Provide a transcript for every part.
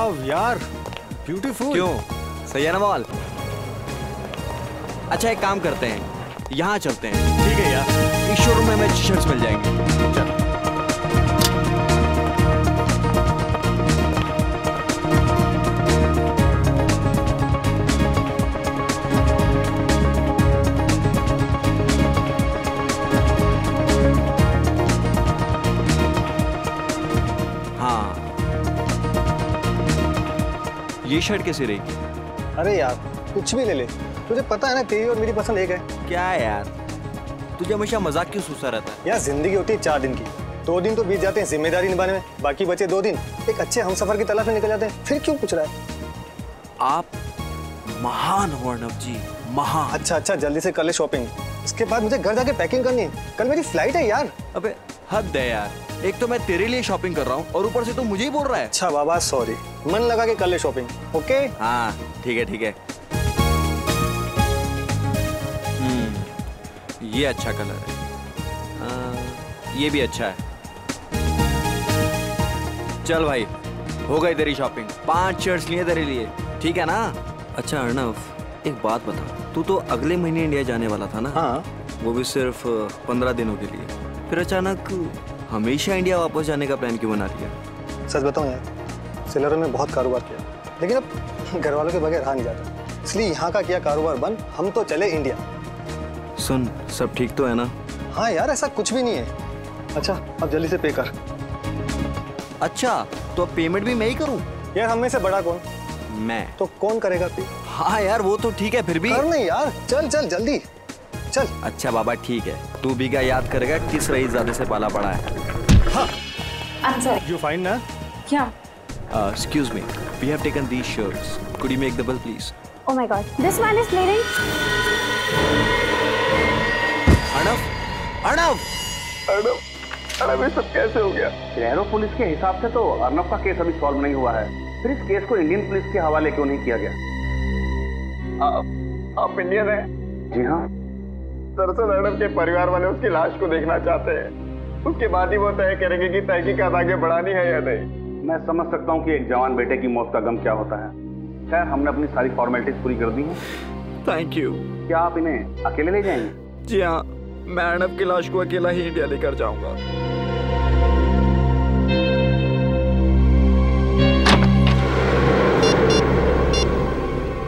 वाव यार, ब्यूटीफुल। क्यों, सही है ना मॉल? अच्छा एक काम करते हैं, यहाँ चलते हैं। ठीक है यार। इस शोरूम में हमें टी शर्ट्स मिल जाएंगे। चल। ये शर्ट कैसी रहेगी? अरे यार कुछ भी ले ले, तुझे पता है ना तेरी और मेरी पसंद एक है। क्या है यार, तुझे हमेशा मजाक क्यों सूसा रहता है? यार जिंदगी होती है 4 दिन की, 2 दिन तो बीत जाते हैं जिम्मेदारी निभाने में, बाकी बचे 2 दिन एक अच्छे हमसफर की तलाश में निकल जाते हैं। फिर क्यों पूछ रहा है? आप महान हो अर्णव जी, महान। अच्छा जल्दी से कर ले शॉपिंग, इसके बाद मुझे घर जाके पैकिंग करनी है, कल मेरी फ्लाइट है यार। अबे हद है यार, एक तो मैं तेरे लिए शॉपिंग कर रहा हूँ और ऊपर से तू मुझे ही बोल रहा है। अच्छा बाबा सॉरी, मन लगा के कर ले शॉपिंग। ओके हाँ ठीक है ठीक है। ये अच्छा कलर है, ये भी अच्छा है। चल भाई, हो गई तेरी शॉपिंग, 5 शर्ट्स लिए तेरे लिए, ठीक है ना? अच्छा अर्णव, एक बात बता, तू तो अगले महीने इंडिया जाने वाला था ना? हाँ। वो भी सिर्फ 15 दिनों के लिए, फिर अचानक हमेशा इंडिया वापस जाने का प्लान क्यों बना लिया? सच बताऊं यार, सेलरों में बहुत कारोबार किया, लेकिन अब घर वालों के बगैर रहा नहीं जाता, इसलिए यहाँ का किया कारोबार बंद, हम तो चले इंडिया। सुन, सब ठीक तो है ना? हाँ यार ऐसा कुछ भी नहीं है। अच्छा अब जल्दी से पे कर। अच्छा तो अब पेमेंट भी मैं ही करूँ? यार हम में से बड़ा कौन? मैं। तो कौन करेगा पे? हाँ यार वो तो ठीक है, फिर भी कर नहीं यार, चल चल जल्दी चल। अच्छा बाबा ठीक है, तू भी क्या याद करेगा किस रईसजादे से पाला पड़ा है? हाँ। I'm sorry. You fine ना? Yeah. Excuse me, we have taken these shirts. Could you make the bill please? Oh my God, this man is bleeding. Arnav, Arnav, Arnav, Arnav ये सब कैसे हो गया? शहरों पुलिस के हिसाब से तो अर्णव का केस अभी सॉल्व नहीं हुआ है, फिर इस केस को इंडियन पुलिस के हवाले क्यों नहीं किया गया? आप इंडियन हैं? जी हाँ। दरअसल अर्णव के परिवार वाले उसकी लाश को देखना चाहते हैं, उसके बाद ही वो तय करेंगे कि तहकीकात आगे बढ़ानी है या नहीं। मैं समझ सकता हूँ कि एक जवान बेटे की मौत का गम क्या होता है। खैर हमने अपनी सारी फॉर्मेलिटीज पूरी कर दी हैं। Thank you. क्या आप इन्हें अकेले ले जाएंगे? जी हाँ, मैं अर्णव की लाश को अकेला ही इंडिया लेकर जाऊंगा।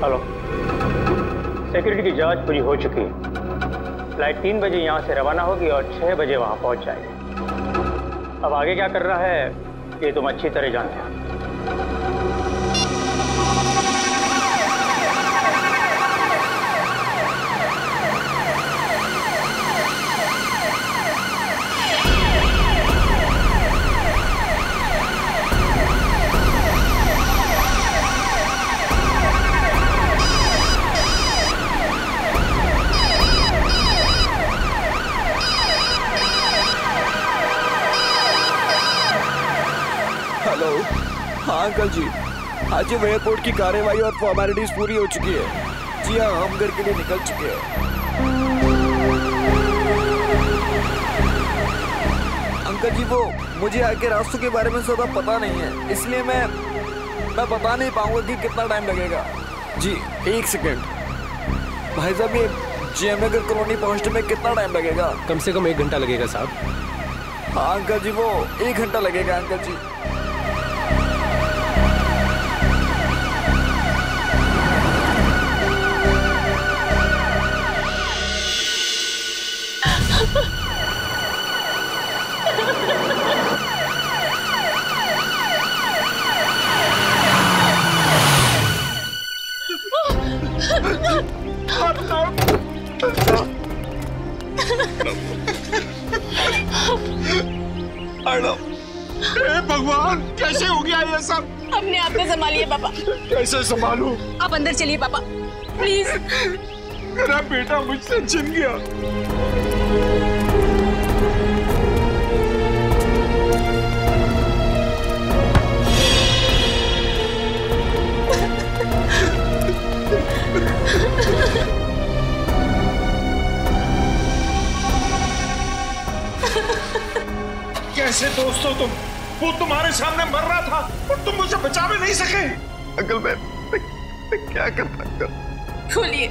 हेलो, सिक्योरिटी की जांच पूरी हो चुकी है। फ्लाइट 3 बजे यहाँ से रवाना होगी और 6 बजे वहाँ पहुँच जाएगी। अब आगे क्या कर रहा है ये तुम अच्छी तरह जानते हो। हाँ अंकल जी, आज एयरपोर्ट की कार्यवाही और फॉर्मेलिटीज पूरी हो चुकी है। जी हाँ, हम घर के लिए निकल चुके हैं। अंकल जी वो मुझे आगे रास्तों के बारे में ज़्यादा पता नहीं है, इसलिए मैं बता नहीं पाऊंगा कि कितना टाइम लगेगा। जी 1 सेकेंड भाई साहब, ये जेएम नगर कॉलोनी पहुंचने में कितना टाइम लगेगा? कम से कम 1 घंटा लगेगा साहब। हाँ अंकल जी, वो 1 घंटा लगेगा अंकल जी। भगवान कैसे हो गया ये सब? अपने आप को संभालिए पापा। कैसे संभालूं? आप अंदर चलिए पापा, प्लीज। मेरा बेटा मुझसे छिन गया। कैसे दोस्त हो तुम? वो तुम्हारे सामने मर रहा था और तुम मुझे बचा भी नहीं सके। अंकल मैं क्या करता अंकल? खोलिए।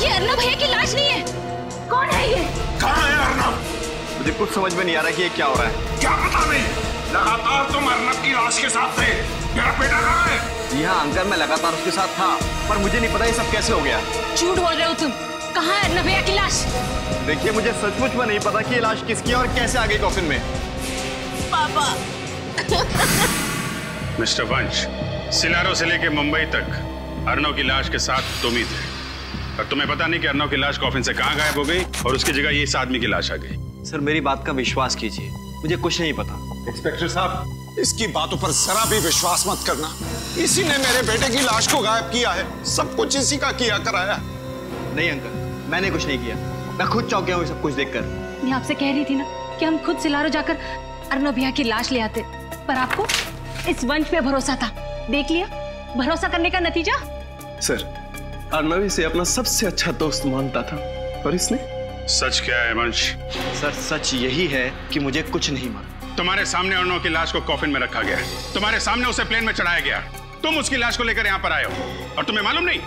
ये अर्नब भैया की लाश नहीं है। कौन है ये? कहाँ है अर्नब? मुझे कुछ समझ में नहीं आ रहा कि ये क्या हो रहा है। क्या पता नहीं, लगातार तुम अर्नब की लाश के साथ थे। मेरा बेटा कहाँ है? जी हाँ अंकल, मैं लगातार उसके साथ था, पर मुझे नहीं पता ये सब कैसे हो गया। झूठ बोल रहे हो तुम। कहाँ है अर्नब भैया की लाश? देखिए मुझे सचमुच में नहीं पता कि ये लाश किसकी है और कैसे आ गई कॉफिन में। पापा। मिस्टर वंश, सिलारो से लेके मुंबई तक अर्नव की लाश के साथ तुम ही थे, और तुम्हें पता नहीं कि अर्नव की लाश कॉफिन से कहाँ गायब हो गई और उसकी जगह ये इस आदमी की लाश आ गई। सर मेरी बात का विश्वास कीजिए, मुझे कुछ नहीं पता। इंस्पेक्टर साहब, इसकी बातों पर जरा भी विश्वास मत करना। इसी ने मेरे बेटे की लाश को गायब किया है। सब कुछ इसी का किया कराया। नहीं अंकल, मैंने कुछ नहीं किया। मैं खुद चौंक गया हूँ सब कुछ देखकर। मैं आपसे कह रही थी ना कि हम खुद सिलारो जाकर अर्नब भैया की लाश ले आते, पर आपको इस वंश पे भरोसा था। देख लिया भरोसा करने का नतीजा। सर, अर्नव इसे अपना सबसे अच्छा दोस्त मानता था, और इसने। सच क्या है वंश? सर सच यही है कि मुझे कुछ नहीं मालूम। तुम्हारे सामने अर्नव की लाश को कॉफिन में रखा गया, तुम्हारे सामने उसे प्लेन में चढ़ाया गया, तुम उसकी लाश को लेकर यहाँ पर आए हो और तुम्हें मालूम नहीं?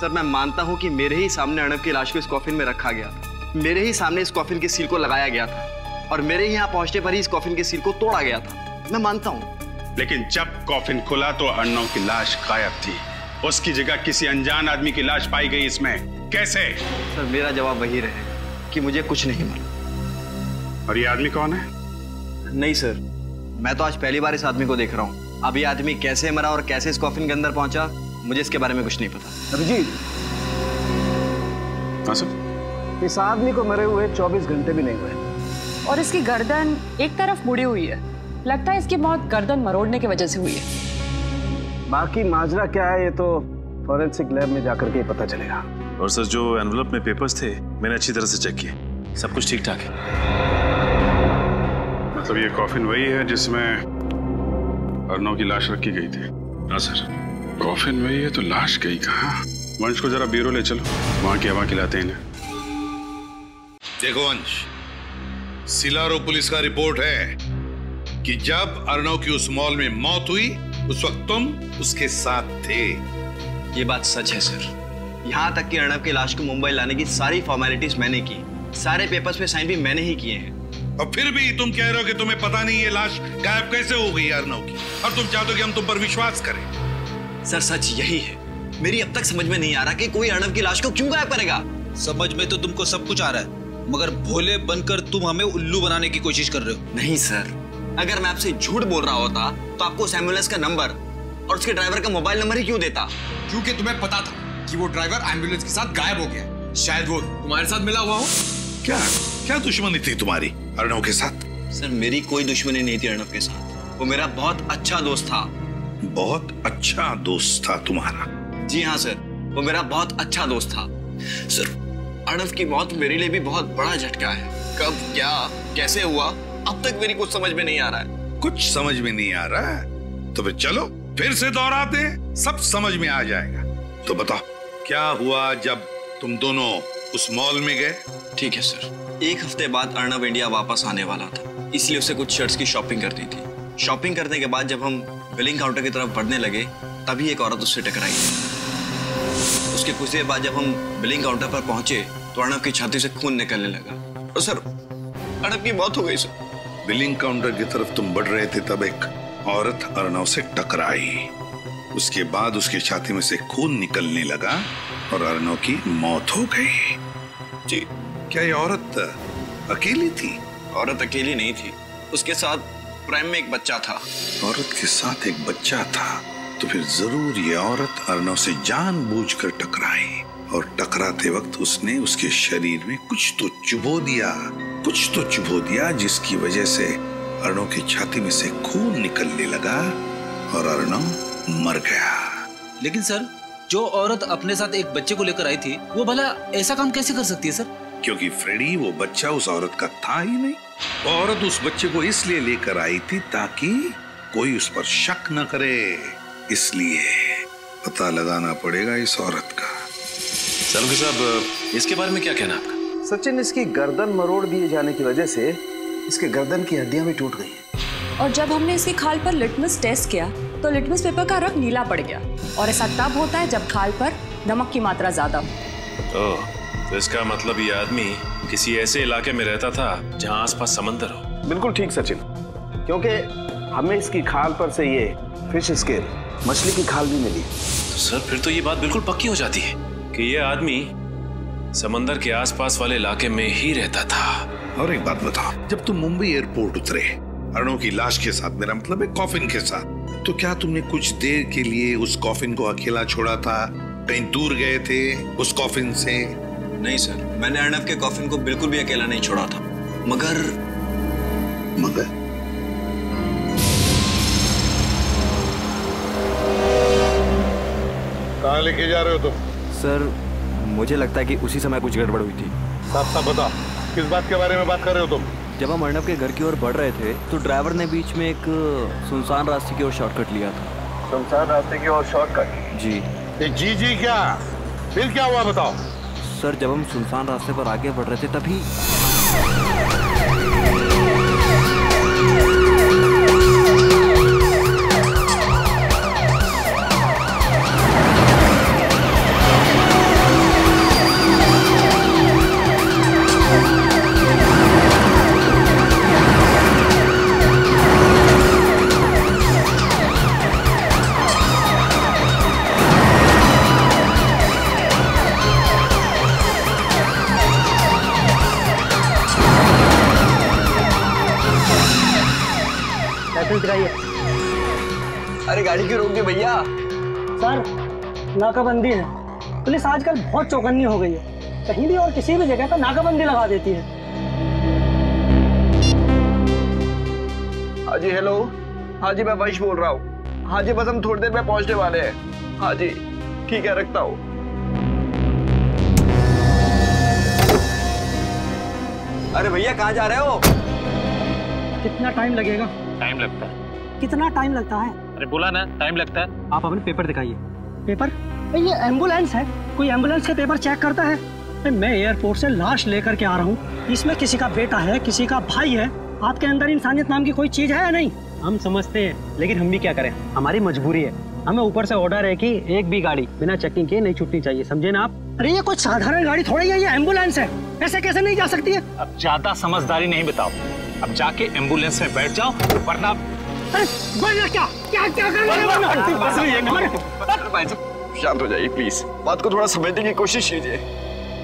सर मैं मानता हूँ कि मेरे ही सामने अर्नव की लाश को इस कॉफिन में रखा गया था, मेरे ही सामने इस कॉफिन के सील को लगाया गया था, और मेरे ही यहाँ पहुंचने पर ही इस कॉफिन के सील को तोड़ा गया था। मैं मानता हूँ। लेकिन जब कॉफिन खुला तो अर्नव की लाश गायब थी, उसकी जगह किसी अनजान आदमी की लाश पाई गई। इसमें कैसे? सर मेरा जवाब वही रहेगा कि मुझे कुछ नहीं मालूम। और ये आदमी कौन है? नहीं सर, मैं तो आज पहली बार इस आदमी को देख रहा हूँ। अब ये आदमी कैसे मरा और कैसे इस कॉफिन के अंदर पहुंचा, मुझे इसके बारे में कुछ नहीं पता। अभिजीत, हाँ सर। इस आदमी को मरे हुए 24 घंटे भी नहीं हुए, और इसकी गर्दन एक तरफ मुड़ी हुई है। लगता है इसकी मौत गर्दन मरोड़ने की वजह से हुई है। बाकी माजरा क्या है ये तो फॉरेंसिक लैब में जाकर के ही पता चलेगा। और सर, जो एनवलप में पेपर्स थे मैंने अच्छी तरह से चेक किए, सब कुछ ठीक ठाक है। मतलब ये कॉफिन वही है जिसमें अर्नव की लाश रखी गई थी? हाँ सर। कॉफिन वही है तो लाश गई कहाँ? वंश को जरा ब्यूरो ले चलो, वहां की हवा खिलाते हैं इन्हें। देखो वंश, सिलारो पुलिस का रिपोर्ट है कि जब अर्नव की उस मॉल में मौत हुई उस वक्त तुम उसके साथ थे। ये बात सच है सर। यहाँ तक कि अर्नव की लाश को मुंबई लाने की सारी फॉर्मेलिटीज मैंने की, सारे पेपर्स पे साइन भी मैंने ही किए हैं। और फिर भी तुम कह रहे हो कि तुम्हें पता नहीं ये लाश गायब कैसे हो गई अर्नव की, और तुम चाहते हो कि हम तुम पर विश्वास करें। सर सच यही है। मेरी अब तक समझ में नहीं आ रहा कि कोई अर्नव की लाश को क्यों गायब करेगा। समझ में तो तुमको सब कुछ आ रहा है, मगर भोले बनकर तुम हमें उल्लू बनाने की कोशिश कर रहे हो। नहीं सर, अगर मैं आपसे झूठ बोल रहा होता तो आपको उस एम्बुलेंस का नंबर और उसके ड्राइवर का मोबाइल नंबर ही क्यों देता? क्योंकि तुम्हें पता था कि वो ड्राइवर एम्बुलेंस के साथ गायब हो गया। शायद वो तुम्हारे साथ मिला हुआ हो। क्या क्या दुश्मनी थी तुम्हारी अर्नव के साथ? सर मेरी कोई दुश्मनी नहीं थी अर्नव के साथ, वो मेरा बहुत अच्छा दोस्त था। बहुत अच्छा दोस्त था तुम्हारा? जी हाँ सर, वो मेरा बहुत अच्छा दोस्त था। सर अर्नव की मौत मेरे लिए भी बहुत बड़ा झटका है। कब, क्या, कैसे हुआ, अब तक मेरी कुछ समझ में नहीं आ रहा है। कुछ समझ में नहीं आ रहा है तो फिर चलो फिर से दोहराते हैं, सब समझ में आ जाएगा। तो बताओ क्या हुआ जब तुम दोनों उस मॉल में गए? ठीक है सर। एक हफ्ते बाद अर्नव इंडिया वापस आने वाला था, इसलिए उसे कुछ शर्ट्स की शॉपिंग करनी थी। शॉपिंग करने के बाद जब हम बिलिंग काउंटर की तरफ बढ़ने लगे तभी एक औरत उससे टकराई। उसके कुछ देर बाद जब हम बिलिंग काउंटर पर पहुंचे तो अर्नव की छाती से खून निकलने लगा और सर अर्नव की मौत हो गई सर। बिलिंग काउंटर की तरफ तुम बढ़ रहे थे तब एक औरत अर्नव से टकराई, उसके बाद उसकी छाती में से खून निकलने लगा और अर्नव की मौत हो गई। जी। क्या ये औरत अकेली थी? औरत अकेली नहीं थी, उसके साथ प्राइम में एक बच्चा था। औरत के साथ एक बच्चा था? तो फिर जरूर ये औरत अर्नव से जानबूझकर टकराई, और टकराते वक्त उसने उसके शरीर में कुछ तो चुभो दिया जिसकी वजह से अर्नव की छाती में से खून निकलने लगा और अर्नव मर गया। लेकिन सर, जो औरत अपने साथ एक बच्चे को लेकर आई थी, वो भला ऐसा काम कैसे कर सकती है सर? क्योंकि फ्रेडी, वो बच्चा उस औरत का था ही नहीं। वो औरत उस बच्चे को इसलिए लेकर आई थी ताकि कोई उस पर शक न करे, इसलिए पता लगाना पड़ेगा इस औरत का। सलूकी साहब, इसके बारे में क्या कहना आपका? सचिन, इसकी गर्दन मरोड़ दिए जाने की वजह से इसके गर्दन की हड्डियां भी टूट गई हैं। और जब हमने इसकी खाल पर लिटमस टेस्ट किया तो लिटमस पेपर का रंग नीला पड़ गया, और ऐसा तब होता है जब खाल पर नमक की मात्रा ज्यादा हो। ओह, तो इसका मतलब ये आदमी किसी ऐसे इलाके में रहता था जहां आसपास समंदर हो। बिल्कुल ठीक सचिन, क्योंकि हमें इसकी खाल पर से ये फिश स्केल, मछली की खाल भी मिली। तो सर, फिर तो ये बात बिल्कुल पक्की हो जाती है कि ये आदमी समंदर के आसपास वाले इलाके में ही रहता था। और एक बात बताओ, जब तुम मुंबई एयरपोर्ट उतरे अर्नव की लाश के साथ, मेरा मतलब है कॉफिन के साथ, तो क्या तुमने कुछ देर के लिए उस कॉफिन को अकेला छोड़ा था? कहीं दूर गए थे उस कॉफिन से? नहीं सर, मैंने अर्नव के कॉफिन को बिल्कुल भी अकेला नहीं छोड़ा था। मगर कहाँ लेके जा रहे हो तुम? सर, मुझे लगता है कि उसी समय कुछ गड़बड़ हुई थी। साफ बताओ, किस बात के बारे में बात कर रहे हो तुम? जब हम अर्नव के घर की ओर बढ़ रहे थे तो ड्राइवर ने बीच में एक सुनसान रास्ते की ओर शॉर्टकट लिया था। सुनसान रास्ते की ओर शॉर्टकट? जी जी क्या? फिर क्या हुआ बताओ? सर, जब हम सुनसान रास्ते पर आगे बढ़ रहे थे तभी अरे गाड़ी क्यों रोक दी भैया? सर, नाकाबंदी है। पुलिस आजकल बहुत चौकन्नी हो गई है, कहीं भी और किसी भी जगह पर नाकाबंदी लगा देती है। हाँ जी, हेलो। हाँ जी, मैं वंश बोल रहा हूँ। हाँ जी, बस हम थोड़ी देर में पहुंचने वाले हैं। हाँ जी, ठीक है, रखता हूँ। अरे भैया, कहाँ जा रहे हो? कितना टाइम लगेगा? टाइम लगता है। कितना टाइम लगता है? अरे बोला ना, टाइम लगता है। आप अपने पेपर दिखाइए। पेपर? ये एम्बुलेंस है, कोई एम्बुलेंस के पेपर चेक करता है? मैं एयरपोर्ट से लाश लेकर के आ रहा हूँ, इसमें किसी का बेटा है, किसी का भाई है। आपके अंदर इंसानियत नाम की कोई चीज है या नहीं? हम समझते हैं, लेकिन हम भी क्या करें, हमारी मजबूरी है। हमें ऊपर से ऑर्डर है कि एक भी गाड़ी बिना चेकिंग के नहीं छूटनी चाहिए, समझे ना आप? अरे ये कोई साधारण गाड़ी थोड़ी है, ये एम्बुलेंस है, ऐसे कैसे नहीं जा सकती है? अब ज्यादा समझदारी नहीं बताओ, अब जाके एम्बुलेंस में बैठ जाओ, वरना क्या क्या क्या भाई साहब, शांत हो जाइए प्लीज, बात को थोड़ा समझने की कोशिश कीजिए।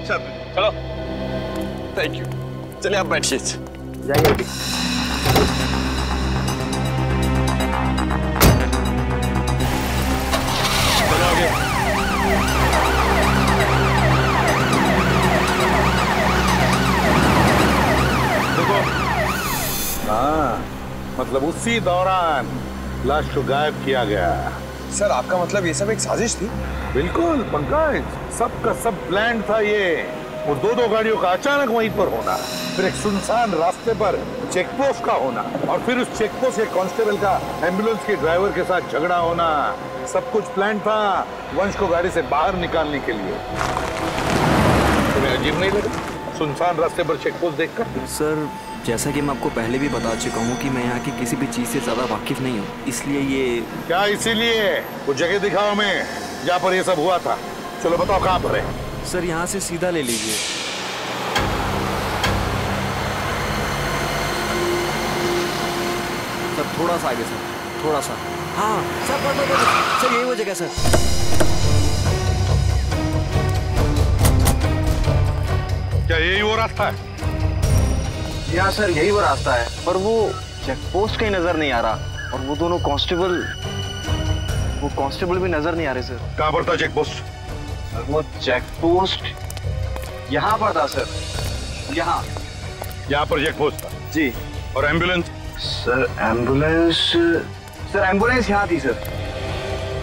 चलो, थैंक यू। चलिए आप बैठिए। जाइए। हाँ, मतलब उसी दौरान लाश को गायब किया गया। सर, आपका मतलब ये सब एक साजिश थी? बिल्कुल पंकज, सबका सब प्लान था ये। और दो गाड़ियों का अचानक वहीं पर होना, फिर एक सुनसान रास्ते पर चेकपोस्ट का होना, और फिर उस चेकपोस्ट के कांस्टेबल का एम्बुलेंस के ड्राइवर के साथ झगड़ा होना, सब कुछ प्लान था वंश को गाड़ी से बाहर निकालने के लिए। तुम्हें अजीब नहीं लगा सुनसान रास्ते पर चेकपोस्ट देखकर? सर, जैसा कि मैं आपको पहले भी बता चुका हूँ कि मैं यहाँ की किसी भी चीज से ज्यादा वाकिफ नहीं हूँ, इसलिए ये क्या? इसीलिए वो जगह दिखाओ हमें जहाँ पर ये सब हुआ था। चलो बताओ कहाँ पर है? सर, यहाँ से सीधा ले लीजिए। सर, थोड़ा सा आगे सर, थोड़ा सा। हाँ सर, सर यही वो जगह सर। क्या यही वो रास्ता है? यहाँ सर, यही वो रास्ता है, पर वो चेकपोस्ट कहीं नजर नहीं आ रहा, और वो दोनों कांस्टेबल वो कांस्टेबल भी नजर नहीं आ रहे सर। कहाँ पर था चेक पोस्ट? वो चेक पोस्ट यहाँ पर था सर। यहाँ पर चेक पोस्ट था जी। और एम्बुलेंस? सर एम्बुलेंस यहाँ थी सर।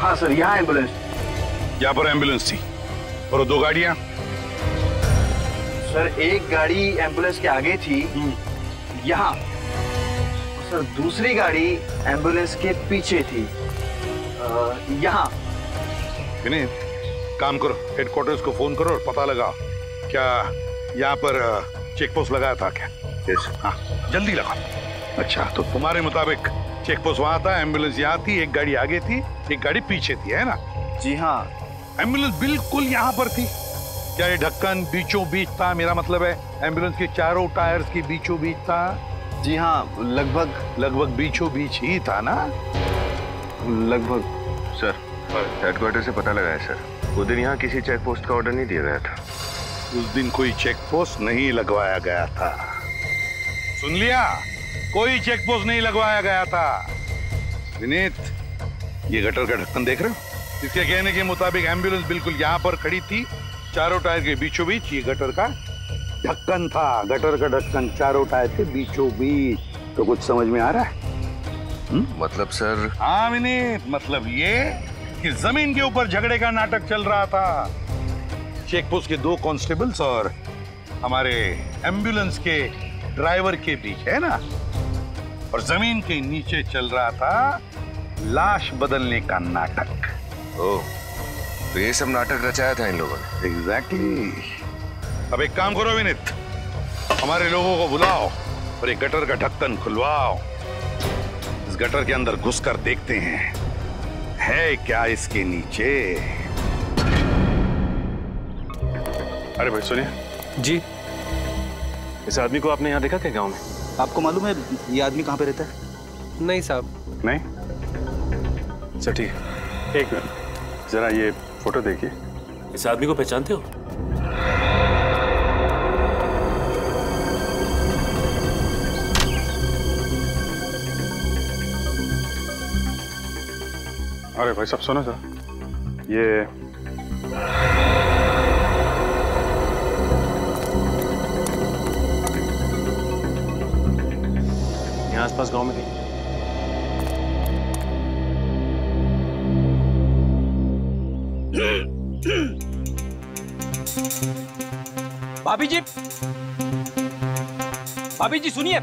हाँ सर, यहाँ एम्बुलेंस। यहाँ पर एम्बुलेंस थी। और 2 गाड़ियाँ? सर एक गाड़ी एम्बुलेंस के आगे थी यहाँ। सर दूसरी गाड़ी एम्बुलेंस के पीछे थी यहाँ। विनीत, काम करो, हेडक्वार्टर्स को फोन करो और पता लगा क्या यहाँ पर चेक पोस्ट लगाया था क्या? यस। हाँ जल्दी लगा। अच्छा, तो तुम्हारे मुताबिक चेक पोस्ट वहां था, एम्बुलेंस यहाँ थी, एक गाड़ी आगे थी, एक गाड़ी पीछे थी, है ना? जी हाँ। एम्बुलेंस बिल्कुल यहाँ पर थी। क्या ये ढक्कन बीचों बीच था? मेरा मतलब है एम्बुलेंस के चारों टायर्स के बीचों बीच था। जी हाँ, लगभग बीचों बीच ही था ना? लगभग। सर हेडक्वार्टर से पता लगा है सर, उस दिन यहाँ किसी चेक पोस्ट का ऑर्डर नहीं दिया गया था। उस दिन कोई चेक पोस्ट नहीं लगवाया गया था। सुन लिया? कोई चेक पोस्ट नहीं लगवाया गया था। विनीत, ये गटर का ढक्कन देख रहे हो? इसके कहने के मुताबिक एम्बुलेंस बिल्कुल यहाँ पर खड़ी थी, चारों टायर के बीचों बीच ये गटर का ढक्कन था। गटर का ढक्कन चारों टायर के बीचों बीच। तो कुछ समझ में आ रहा है? मतलब सर? हाँ विनीत, मतलब ये कि जमीन के ऊपर झगड़े का नाटक चल रहा था। चेक पोस्ट के 2 कांस्टेबल्स और हमारे एम्बुलेंस के ड्राइवर के बीच, है ना? और जमीन के नीचे चल रहा था लाश बदलने का नाटक। ओह, तो ये सब नाटक रचाया था इन लोगों ने? एग्जैक्टली। अब एक काम करो विनीत, हमारे लोगों को बुलाओ और एक गटर का ढक्कन खुलवाओ। इस गटर के अंदर घुसकर देखते हैं है क्या इसके नीचे। अरे भाई सुनिए जी। इस आदमी को आपने यहाँ देखा क्या गांव में? आपको मालूम है ये आदमी कहाँ पे रहता है? नहीं साहब। नहीं? अच्छा ठीक है, एक मिनट जरा ये फोटो देखिए। इस आदमी को पहचानते हो? अरे भाई साहब सुनो सर, ये यहाँ आसपास गांव में नहीं। भाभी जी सुनिए।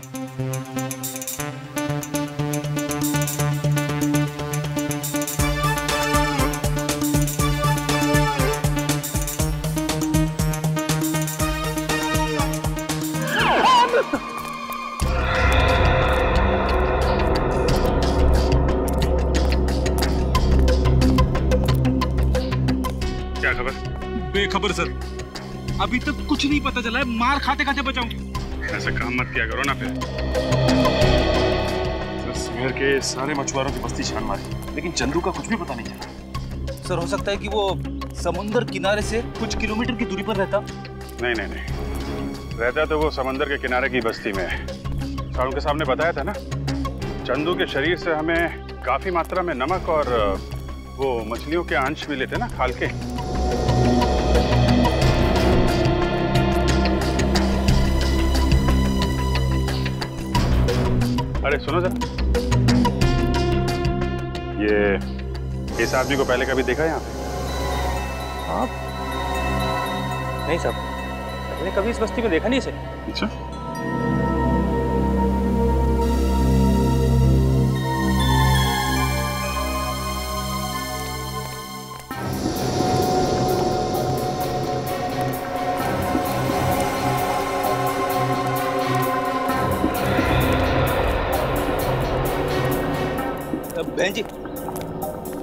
क्या खबर? बेखबर सर, अभी तक कुछ नहीं पता चला है। मार खाते खाते बचाऊं। ऐसा काम मत किया करो ना फिर। शहर के सारे मछुआरों की बस्ती छान मारी, लेकिन चंदू का कुछ भी पता नहीं चला। सर हो सकता है कि वो समुद्र किनारे से कुछ किलोमीटर की दूरी पर रहता। नहीं नहीं नहीं, रहता तो वो समंदर के किनारे की बस्ती में है। साहब के सामने बताया था ना, चंदू के शरीर से हमें काफी मात्रा में नमक और वो मछलियों के अंश मिले थे ना, खाल के। अरे सुनो जरा, ये इस आदमी को पहले कभी देखा यहाँ पे? हाँ नहीं साहब, मैंने कभी इस बस्ती में देखा नहीं इसे। अच्छा, बहन जी,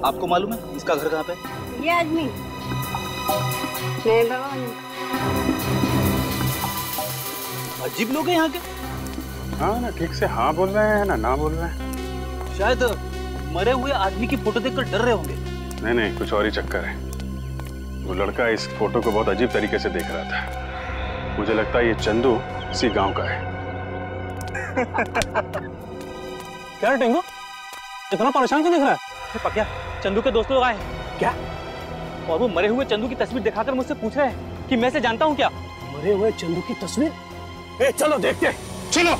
आपको मालूम है इसका घर कहाँ पे? ये आदमी अजीब लोग हैं यहाँ के। हाँ ना, ठीक से हाँ बोल रहे हैं ना ना बोल रहे हैं। शायद मरे हुए आदमी की फोटो देखकर डर रहे होंगे। नहीं नहीं, कुछ और ही चक्कर है। वो लड़का इस फोटो को बहुत अजीब तरीके से देख रहा था। मुझे लगता है ये चंदू इसी गांव का है। क्या टेंगो, इतना परेशान क्यों दिख रहा है? पक्या चंदू के दोस्त लोग आए हैं। क्या? और वो मरे हुए चंदू की तस्वीर दिखाकर मुझसे पूछ रहे हैं कि मैं इसे जानता हूँ क्या? मरे हुए चंदू की तस्वीर? ए, चलो देखते, चलो।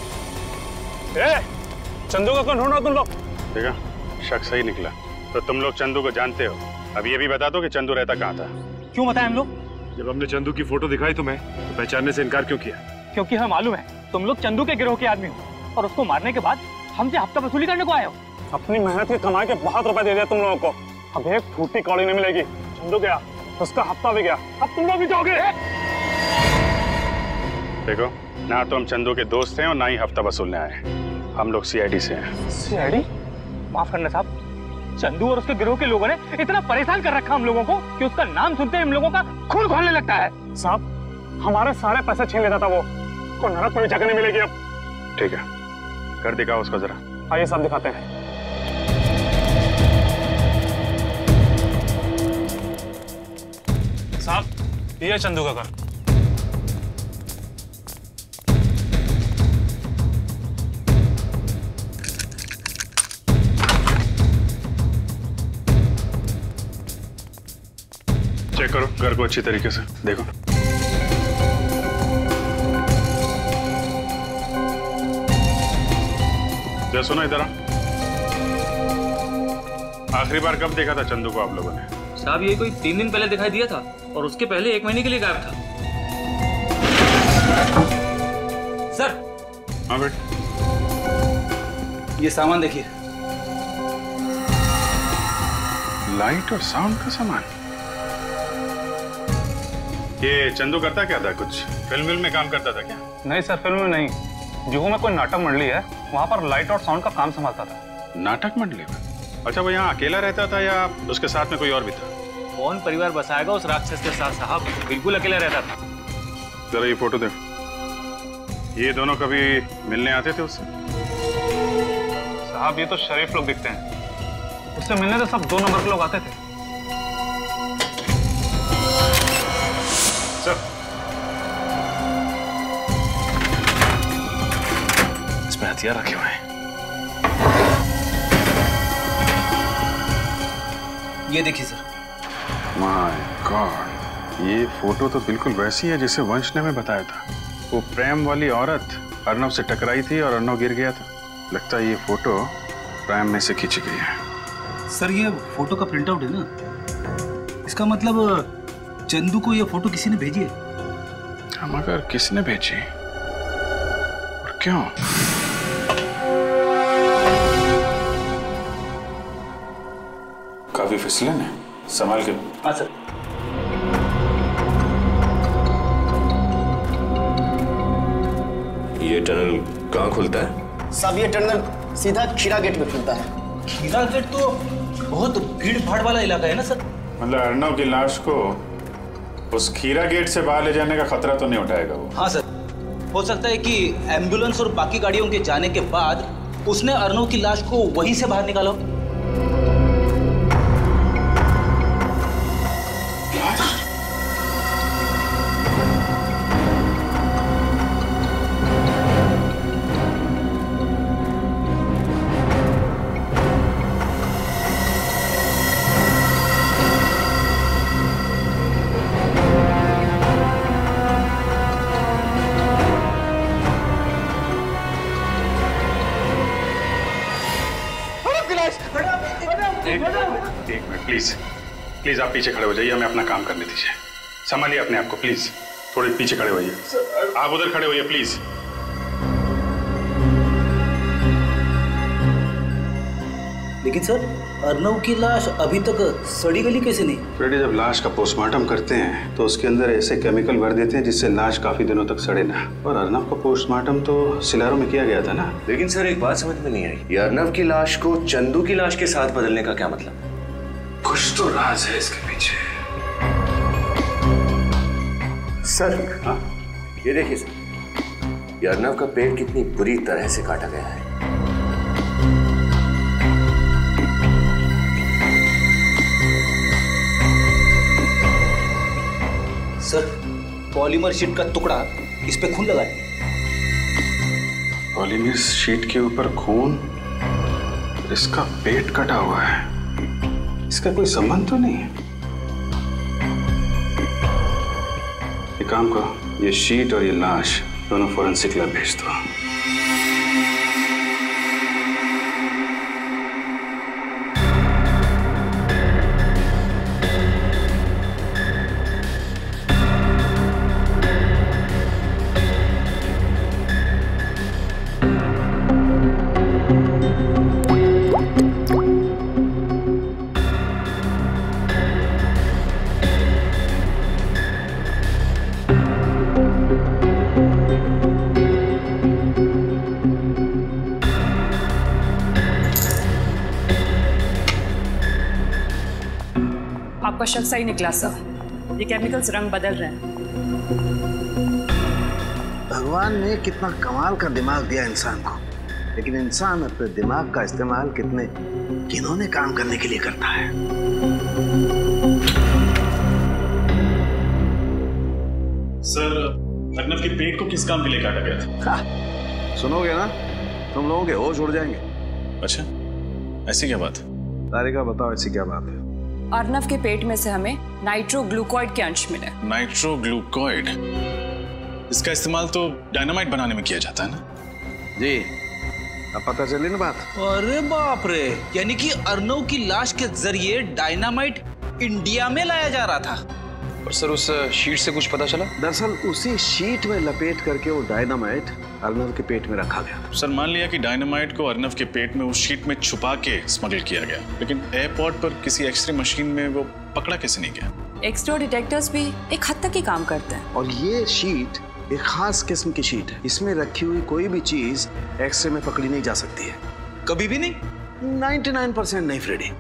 चंदू को कौन ढूंढ रहे हो तुम लोग? देखा, शक सही निकला। तो तुम लोग चंदू को जानते हो। अब ये भी बता दो कि चंदू रहता कहाँ था। क्यों बताएं हम लोग? जब हमने चंदू की फोटो दिखाई तुम्हें तो पहचानने से इनकार क्यों किया? क्योंकि हमें मालूम है तुम लोग चंदू के गिरोह के आदमी हो और उसको मारने के बाद हमसे हफ्ता वसूली करने को आए हो। अपनी मेहनत के कमाई के बहुत रुपए दे दिया तुम लोगों को। अब एक फूटी कौड़ी नहीं मिलेगी। चंदू गया, उसका हफ्ता भी गया, अब तुम लोग भी जाओगे। देखो, ना तो हम चंदू के दोस्त हैं और ना ही हफ्ता वसूलने आए। हम लोग सीआईडी से हैं। सीआईडी? माफ करना साहब, चंदू और उसके गिरोह के लोगों ने इतना परेशान कर रखा हम लोगों को कि उसका नाम सुनते ही हम लोगों का खून खौलने लगता है। साहब, हमारे सारे पैसे छीन लेता था वो। को नरक में जगह नहीं मिलेगी अब। ठीक है, कर दिखाओ उसको जरा। आइए साहब, दिखाते हैं। साहब, ये चंदू का घर। चेक करो घर को अच्छी तरीके से देखो। जरा सुनो इधर। आखिरी बार कब देखा था चंदू को आप लोगों ने? साहब, ये कोई 3 दिन पहले दिखाई दिया था और उसके पहले 1 महीने के लिए गायब था। सर। हाँ बेट, ये सामान देखिए। लाइट और साउंड का सामान। ये चंदू करता क्या था? कुछ फिल्म में काम करता था क्या? नहीं सर, फिल्म में नहीं। जुहू में कोई नाटक मंडली है, वहाँ पर लाइट और साउंड का काम संभालता था। नाटक मंडली में? अच्छा, वो यहाँ अकेला रहता था या उसके साथ में कोई और भी था? कौन परिवार बसाएगा उस राक्षस के साथ साहब? बिल्कुल अकेला रहता था। जरा ये फोटो देखो। ये दोनों कभी मिलने आते थे उससे? साहब, ये तो शरीफ लोग दिखते हैं। उससे मिलने तो सब 2 नंबर के लोग आते थे। सर, इसमें हथियार रखे हुए हैं। ये देखिए सर। माय गॉड, ये फोटो तो बिल्कुल वैसी है जैसे वंश ने हमें बताया था। वो प्रेम वाली औरत अर्नव से टकराई थी और अर्नव गिर गया था। लगता है ये फोटो प्रेम में से खींची गई है। सर, ये फोटो का प्रिंट आउट है ना? इसका मतलब चंदू को ये फोटो किसी ने भेजी है। हम अगर किसने भेजी और क्यों? काफी फिसलन है, संभाल के। हाँ सर। ये टनल कहाँ खुलता है? साहब, ये टनल सीधा खीरा गेट में खुलता है। खीरा गेट तो बहुत भीड़ भाड़ वाला इलाका है ना सर? मतलब अर्नव की लाश को उस खीरा गेट से बाहर ले जाने का खतरा तो नहीं उठाएगा वो? हाँ सर, हो सकता है कि एम्बुलेंस और बाकी गाड़ियों के जाने के बाद उसने अर्नव की लाश को वहीं से बाहर निकाला। एक मिनट प्लीज, प्लीज आप पीछे खड़े हो जाइए, हमें अपना काम करने दीजिए। संभालिए अपने आप को प्लीज, थोड़े पीछे खड़े होइए। आप उधर खड़े होइए प्लीज। लेकिन सर, अर्नव की लाश अभी तक सड़ी गली कैसे नहीं? फ्रेडी, जब लाश का पोस्टमार्टम करते हैं तो उसके अंदर ऐसे केमिकल भर देते हैं जिससे लाश काफी दिनों तक सड़े ना। और अर्नव का पोस्टमार्टम तो सिलारो में किया गया था ना। लेकिन सर, एक बात समझ में नहीं आई, ये अर्नव की लाश को चंदू की लाश के साथ बदलने का क्या मतलब? कुछ तो राज है इसके पीछे। सर, हाँ, ये देखिए सर, ये अर्नव का पेट कितनी बुरी तरह से काटा गया है। सर, पॉलीमर शीट का टुकड़ा इस पे खून लगा है। पॉलीमर शीट के ऊपर खून, इसका पेट कटा हुआ है। इसका कोई संबंध तो नहीं है। एक काम करो, ये शीट और ये लाश दोनों फोरेंसिक लैब भेज दो। आपका शक सही निकला सर, ये केमिकल्स रंग बदल रहे हैं। भगवान ने कितना कमाल का दिमाग दिया इंसान को, लेकिन इंसान अपने दिमाग का इस्तेमाल कितने घिनौने काम करने के लिए करता है। सर, अर्नव के पेट को किस काम के लिए काटा गया था? सुनोगे ना, तुम लोगों के होश उड़ जाएंगे। अच्छा, ऐसी क्या बात? तारिका बताओ, ऐसी क्या बात है? अर्नव के पेट में से हमें नाइट्रोग्लूकोइड के अंश मिले। नाइट्रोग्लूकोइड? इसका इस्तेमाल तो डायनामाइट बनाने में किया जाता है ना? जी, अब पता चली ना बात। अरे बाप रे, यानी कि अर्नव की लाश के जरिए डायनामाइट इंडिया में लाया जा रहा था। और सर, उस शीट से कुछ पता चला? दरअसल उसी शीट में लपेट करके वो डायनामाइट अर्नव के पेट में रखा गया। सर, मान लिया कि डायनामाइट को अर्नव के पेट में उस शीट में छुपा के स्मगल किया गया, लेकिन एयरपोर्ट पर किसी एक्सरे मशीन में वो पकड़ा कैसे नहीं गया? एक्सरे डिटेक्टर्स भी एक हद तक ही काम करते हैं। और ये शीट एक खास किस्म की शीट है, इसमें रखी हुई कोई भी चीज एक्सरे में पकड़ी नहीं जा सकती है। कभी भी नहीं? 99% नहीं फ्रेडी,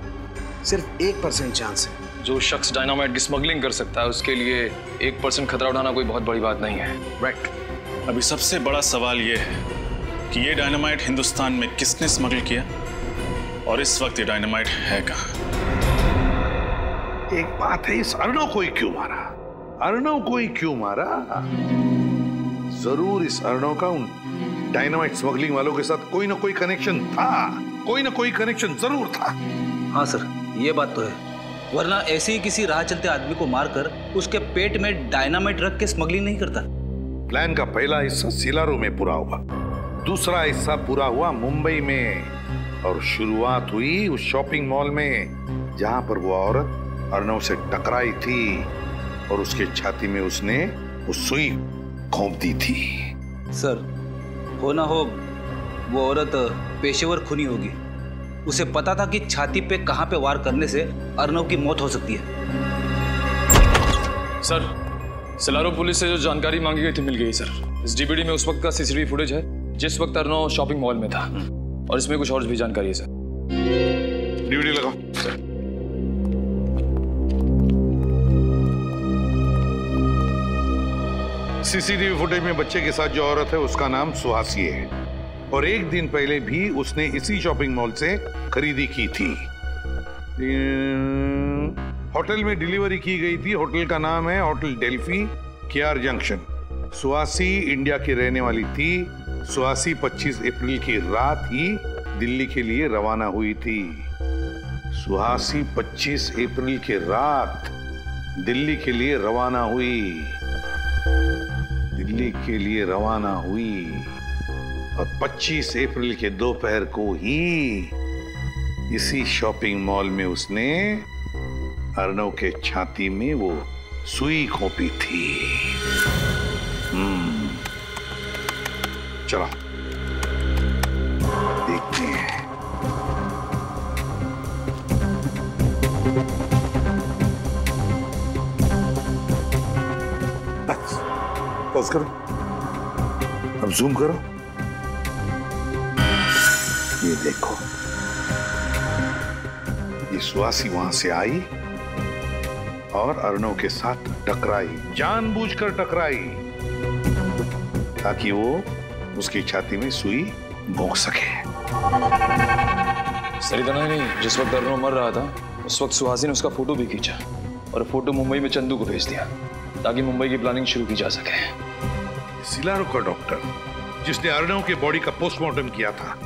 सिर्फ 1% चांस है। जो शख्स डायनामाइट की स्मगलिंग कर सकता है, उसके लिए 1% खतरा उठाना कोई बहुत बड़ी बात नहीं है। राइट। अभी सबसे बड़ा सवाल ये है कि ये डायनामाइट हिंदुस्तान में किसने स्मगल किया और इस वक्त ये डायनामाइट है कहाँ? एक बात है, इस अर्नव को ही क्यों मारा? अर्नव को ही क्यों मारा? जरूर इस अर्नव का उन डायनामाइट स्मगलिंग वालों के साथ कोई ना कोई कनेक्शन था, कोई ना कोई कनेक्शन जरूर था। हाँ सर, ये बात तो है, वरना ऐसे ही किसी राह चलते आदमी को मारकर उसके पेट में डायनामाइट रख के स्मगलिंग नहीं करता। प्लान का पहला हिस्सा सिलारू में पूरा हुआ, दूसरा हिस्सा पूरा हुआ मुंबई में, और शुरुआत हुई उस शॉपिंग मॉल में जहां पर वो औरत अर्नव से टकराई थी और उसके छाती में उसने वो सुई घोंप दी थी। सर, हो ना हो वो औरत पेशेवर खूनी होगी, उसे पता था कि छाती पे कहां पे वार करने से अर्नव की मौत हो सकती है। सर, सिलारू पुलिस से जो जानकारी मांगी गई थी मिल गई सर। इस डीवीडी में उस वक्त का सीसीटीवी फुटेज है जिस वक्त अर्नव शॉपिंग मॉल में था, और इसमें कुछ और भी जानकारी है सर। डीवीडी लगाओ सर। सीसीटीवी फुटेज में बच्चे के साथ जो औरत है उसका नाम सुहासी है, और एक दिन पहले भी उसने इसी शॉपिंग मॉल से खरीदी की थी। होटल में डिलीवरी की गई थी, होटल का नाम है hotel Delphi, KR junction. Suhasi India की रहने वाली थी। सुहासी 25 अप्रैल की रात ही दिल्ली के लिए रवाना हुई थी। सुहासी 25 अप्रैल की रात दिल्ली के लिए रवाना हुई, दिल्ली के लिए रवाना हुई, और 25 अप्रैल के दोपहर को ही इसी शॉपिंग मॉल में उसने अर्नव के छाती में वो सुई घोंपी थी। चलो देखते हैं। बस पॉज करो, अब जूम करो, ये देखो, ये सुहासी वहां से आई और अर्नव के साथ टकराई, जानबूझकर टकराई ताकि वो उसकी छाती में सुई भोंक सके। सर, इतना ही नहीं, जिस वक्त अर्नव मर रहा था उस वक्त सुहासी ने उसका फोटो भी खींचा और फोटो मुंबई में चंदू को भेज दिया ताकि मुंबई की प्लानिंग शुरू की जा सके। सिलारू का डॉक्टर जिसने अर्नव के बॉडी का पोस्टमार्टम किया था,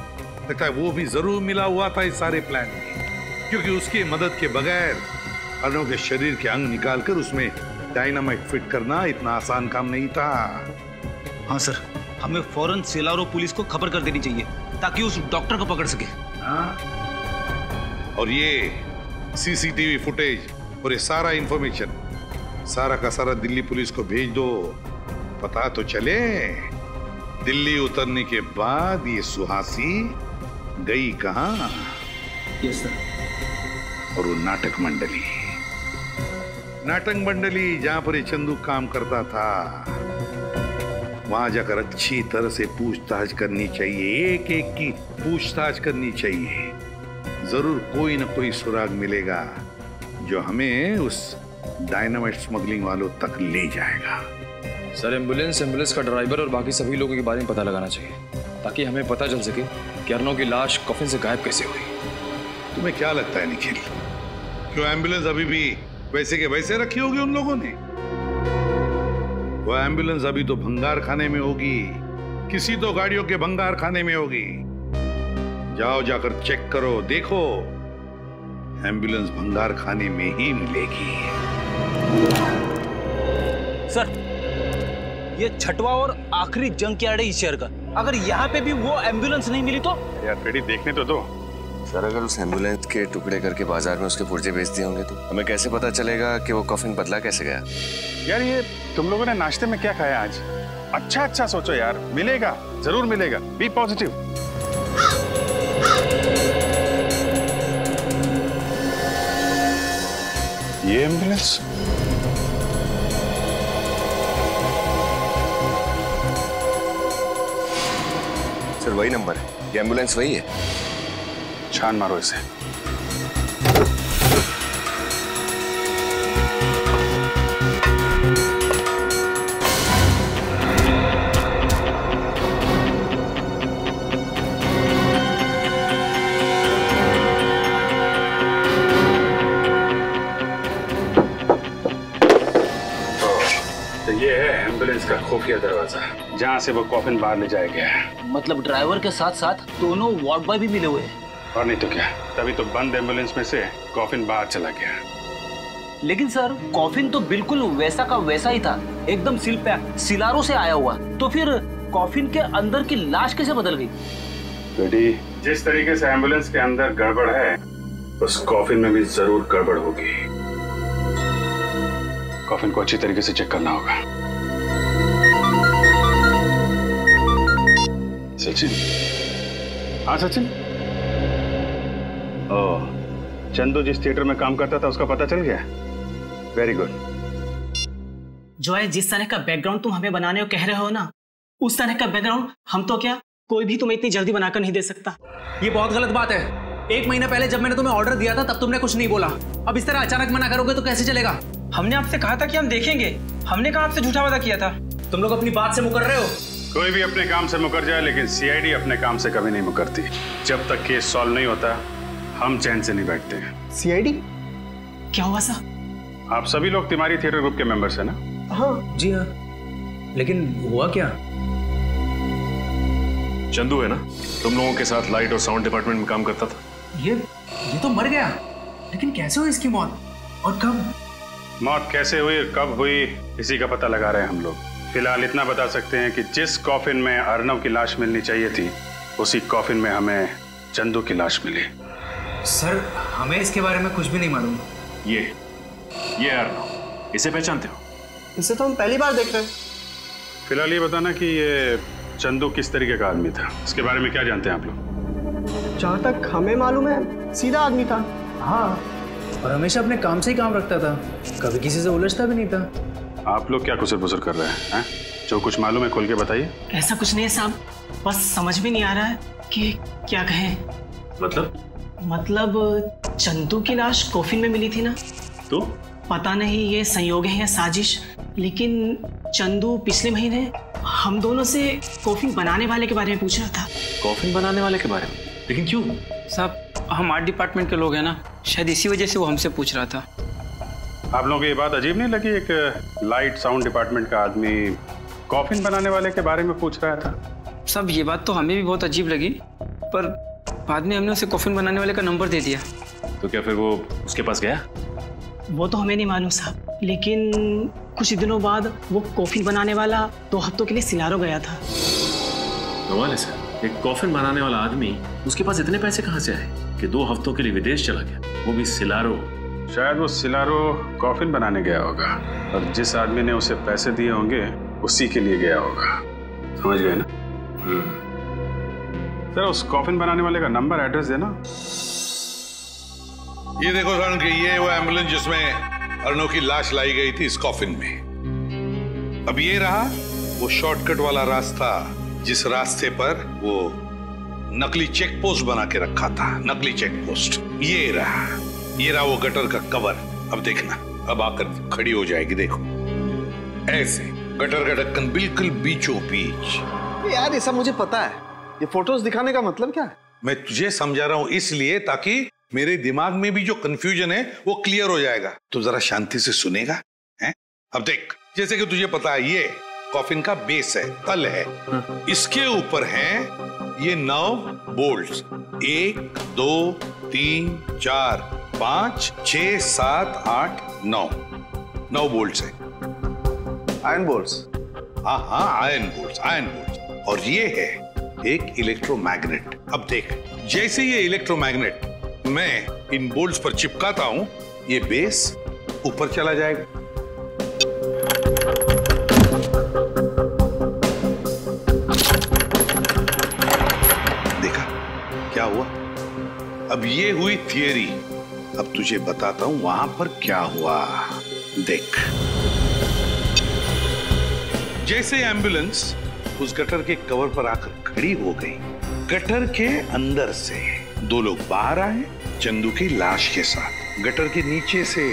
लगता है वो भी जरूर मिला हुआ था इस सारे प्लान में, क्योंकि उसकी मदद के बगैर अर्नव के शरीर के अंग निकालकर उसमें डायनामाइट फिट करना इतना आसान काम नहीं था। हाँ सर, हमें फौरन सेलारो पुलिस को खबर कर देनी चाहिए ताकि उस डॉक्टर को पकड़ सके। और ये सीसीटीवी फुटेज और ये सारा इंफॉर्मेशन सारा का सारा दिल्ली पुलिस को भेज दो। पता तो चले दिल्ली उतरने के बाद ये सुहासी गई कहां। Yes sir. और वो नाटक मंडली जहां पर ये चंदू काम करता था, वहां जाकर अच्छी तरह से पूछताछ करनी चाहिए, एक एक की पूछताछ करनी चाहिए। जरूर कोई ना कोई सुराग मिलेगा जो हमें उस डायनामाइट स्मगलिंग वालों तक ले जाएगा। सर, एम्बुलेंस का ड्राइवर और बाकी सभी लोगों के बारे में पता लगाना चाहिए ताकि हमें पता चल सके कि अर्नव की लाश कफिन से गायब कैसे हुई। तुम्हें क्या लगता है निखिल, क्यों एम्बुलेंस अभी भी वैसे के वैसे रखी होगी उन लोगों ने? वो एम्बुलेंस अभी तो भंगार खाने में होगी, किसी तो गाड़ियों के भंगार खाने में होगी। जाओ जाकर चेक करो, देखो एम्बुलेंस भंगार खाने में ही मिलेगी। सर, ये छठवां और आखिरी जंग यार्ड है इस शहर का। अगर यहाँ पे भी वो एम्बुलेंस नहीं मिली तो? यार बेटी देखने तो दो। सर, अगर उस एम्बुलेंस के टुकड़े करके बाजार में उसके पुर्जे बेच दिए होंगे तो हमें कैसे पता चलेगा कि वो कॉफिन बदला कैसे गया? यार ये तुम लोगों ने नाश्ते में क्या खाया आज? अच्छा सोचो यार, मिलेगा, जरूर मिलेगा। B positive. ये एम्बुलेंस सर वही नंबर है, ये एम्बुलेंस वही है। छान मारो इसे। तो ये है एम्बुलेंस का खुफिया दरवाजा जहाँ से वो कॉफिन बाहर ले जाया गया है। मतलब ड्राइवर के साथ साथ दोनों वार्ड बॉय भी मिले हुए हैं। और नहीं तो क्या, तभी तो बंद एम्बुलेंस में से कॉफिन बाहर चला गया। लेकिन सर, कॉफिन तो बिल्कुल वैसा का वैसा ही था, एकदम सील पैक, सिलारो से आया हुआ। तो फिर कॉफिन के अंदर की लाश कैसे बदल गई? बेटी, जिस तरीके से एम्बुलेंस के अंदर गड़बड़ है उस कॉफिन में भी जरूर गड़बड़ होगी। कॉफिन को अच्छी तरीके से चेक करना होगा। सचिन। हाँ सचिन। ओह, चंदू जिस थिएटर में काम करता था उसका पता चल गया? Very good. जो है जिस तरह का बैकग्राउंड तुम हमें बनाने को कह रहे हो ना, उस तरह का बैकग्राउंड हम तो क्या कोई भी तुम्हें इतनी जल्दी बनाकर नहीं दे सकता। ये बहुत गलत बात है। 1 महीना पहले जब मैंने तुम्हें ऑर्डर दिया था तब तुमने कुछ नहीं बोला। अब इस तरह अचानक मना करोगे तो कैसे चलेगा? हमने आपसे कहा था कि हम देखेंगे, हमने कहा आपसे झूठा वादा किया था। तुम लोग अपनी बात से मुकर रहे हो। कोई भी अपने काम से मुकर जाए लेकिन सीआईडी अपने काम से कभी नहीं मुकरती। जब तक केस सॉल्व नहीं होता हम चैन से नहीं बैठते हैं। सीआईडी? क्या हुआ साहब? आप सभी लोग तिवारी थिएटर ग्रुप के मेंबर्स हैं ना? हाँ जी हाँ। लेकिन हुआ क्या? चंदू है ना, तुम लोगों के साथ लाइट और साउंड डिपार्टमेंट में काम करता था। ये तो मर गया, लेकिन कैसे हुई इसकी मौत और कब? मौत कैसे हुई और कब हुई इसी का पता लगा रहे हैं हम लोग। फिलहाल इतना बता सकते हैं कि जिस कॉफिन में अर्नव की लाश मिलनी चाहिए थी उसी कॉफिन में हमें चंदू की लाश मिली। सर, हमें इसके बारे में कुछ भी नहीं मालूम। ये अर्नव, इसे पहचानते हो? इसे तो हम पहली बार देख रहे हैं। फिलहाल ये बताना कि ये चंदू किस तरीके का आदमी था, इसके बारे में क्या जानते हैं आप लोग? जहाँ तक हमें मालूम है सीधा आदमी था। हाँ, और हमेशा अपने काम से ही काम रखता था, कभी किसी से उलझता भी नहीं था। आप लोग क्या कुसर पुसर कर रहे हैं? जो कुछ मालूम है खोल के बताइए। ऐसा कुछ नहीं है साहब, बस समझ में नहीं आ रहा है कि क्या कहें। मतलब चंदू की लाश कॉफिन में मिली थी ना, तो पता नहीं ये संयोग है या साजिश, लेकिन चंदू पिछले महीने हम दोनों से कॉफिन बनाने वाले के बारे में पूछ रहा था। कॉफिन बनाने वाले के बारे में? लेकिन क्यों? साहब, हम आर्ट डिपार्टमेंट के लोग हैं ना, शायद इसी वजह से वो हमसे पूछ रहा था। आप लोगों को ये बात अजीब नहीं लगी, एक लाइट साउंड डिपार्टमेंट का आदमी कॉफिन बनाने वाले के बारे में पूछ रहा था? साहब, ये बात तो हमें भी बहुत अजीब लगी, पर बाद में हमने उसे कॉफिन बनाने वाले का नंबर दे दिया। तो क्या फिर वो उसके पास गया? वो तो हमें नहीं मालूम साहब, लेकिन कुछ दिनों बाद वो कॉफिन बनाने वाला 2 हफ्तों के लिए सिलारो गया था। कमाल है सर, एक कॉफिन बनाने वाला आदमी, उसके पास इतने पैसे कहाँ से आए कि 2 हफ्तों के लिए विदेश चला गया, वो भी सिलारो। शायद वो सिलारो कॉफिन बनाने गया होगा और जिस आदमी ने उसे पैसे दिए होंगे उसी के लिए गया होगा। समझ गए ना? सर उस कॉफिन बनाने वाले का नंबर एड्रेस देना। ये देखो सर कि ये वो एम्बुलेंस जिसमें अर्नव की लाश लाई गई थी इस कॉफिन में। अब ये रहा वो शॉर्टकट वाला रास्ता जिस रास्ते पर वो नकली चेक पोस्ट बना के रखा था, नकली चेक पोस्ट। ये रहा वो गटर का कवर। अब देखना, अब आकर खड़ी हो जाएगी, देखो ऐसे गटर का ढक्कन बिल्कुल बीचों बीच। यार ये सब मुझे पता है, ये फोटोज दिखाने का मतलब क्या है? मैं तुझे समझा रहा हूं इसलिए ताकि मेरे दिमाग में भी जो कंफ्यूजन है वो क्लियर हो जाएगा। तो जरा शांति से सुनेगा हैं? अब देख, जैसे कि तुझे पता है ये कॉफिन का बेस है, तल है, इसके ऊपर हैं ये 9 बोल्ट्स। 1 2 3 4 5 6 7 8 9 बोल्ट्स है, आयरन बोल्ट्स। हाँ आयरन बोल्ट्स। और ये है एक इलेक्ट्रोमैग्नेट। अब देख, जैसे ये इलेक्ट्रोमैग्नेट मैं इन बोल्ट्स पर चिपकाता हूं, ये बेस ऊपर चला जाएगा। देखा क्या हुआ? अब ये हुई थियरी, अब तुझे बताता हूं वहां पर क्या हुआ। देख, जैसे एम्बुलेंस उस गटर के कवर पर आकर खड़ी हो गई, गटर के अंदर से 2 लोग बाहर आए चंदू की लाश के साथ। गटर के नीचे से